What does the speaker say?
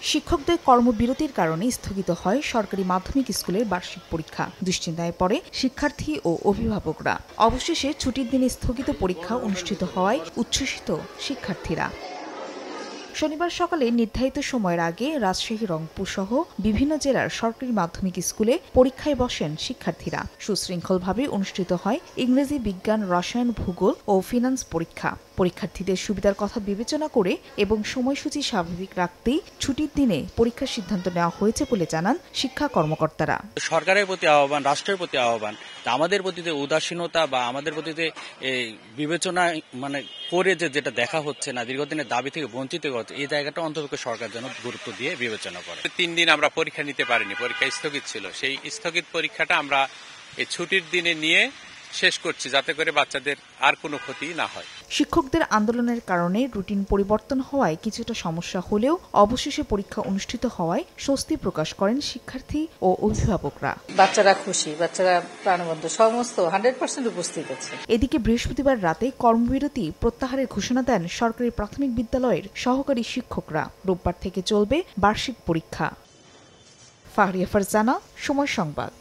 শিক্ষকদের কর্মবিরতির কারণে স্থগিত হয় সরকারি মাধ্যমিক স্কুলের বার্ষিক পরীক্ষা। দুশ্চিন্তায় পড়ে শিক্ষার্থী ও অভিভাবকরা। অবশেষে ছুটির দিনে স্থগিত পরীক্ষা অনুষ্ঠিত হওয়ায় উচ্ছ্বসিত শিক্ষার্থীরা। শনিবার সকালে নির্ধারিত সময়ের আগে রাজশাহী, রংপুর সহ বিভিন্ন জেলার সরকারি মাধ্যমিক স্কুলে পরীক্ষায় বসেন শিক্ষার্থীরা। সুশৃঙ্খলভাবে অনুষ্ঠিত হয় ইংরেজি, বিজ্ঞান, রসায়ন, ভূগোল ও ফিন্যান্স পরীক্ষা। পরীক্ষার্থীদের সুবিধার কথা বিবেচনা করে এবং সময়সূচি স্বাভাবিক রাখতেই ছুটির দিনে পরীক্ষার সিদ্ধান্ত নেওয়া হয়েছে বলে জানান শিক্ষা কর্মকর্তারা। সরকারের প্রতি আহ্বান, রাষ্ট্রের প্রতি আহ্বান, আমাদের প্রতি উদাসীনতা বা আমাদের প্রতি বিবেচনা করে যেটা দেখা হচ্ছে না, দীর্ঘদিনের দাবি থেকে বঞ্চিত হচ্ছে, এই জায়গাটা অন্তত সরকার যেন গুরুত্ব দিয়ে বিবেচনা করে। 3 দিন আমরা পরীক্ষা নিতে পারিনি, পরীক্ষা স্থগিত ছিল। সেই স্থগিত পরীক্ষাটা আমরা এই ছুটির দিনে নিয়ে শেষ করছি, যাতে করে বাচ্চাদের আর কোনো ক্ষতি না হয়। শিক্ষকদের আন্দোলনের কারণে রুটিন পরিবর্তন হওয়ায় কিছুটা সমস্যা হলেও অবশেষে পরীক্ষা অনুষ্ঠিত হওয়ায় স্বস্তি প্রকাশ করেন শিক্ষার্থী ও অভিভাবকরা। বাচ্চারা খুশি, বাচ্চারা প্রাণবন্ত, সমস্ত 100% উপস্থিত আছে। এদিকে বৃহস্পতিবার রাতে কর্মবিরতি প্রত্যাহারের ঘোষণা দেন সরকারি প্রাথমিক বিদ্যালয়ের সহকারী শিক্ষকরা। রোববার থেকে চলবে বার্ষিক পরীক্ষা। ফাহরিয়া ফারজানা, সময় সংবাদ।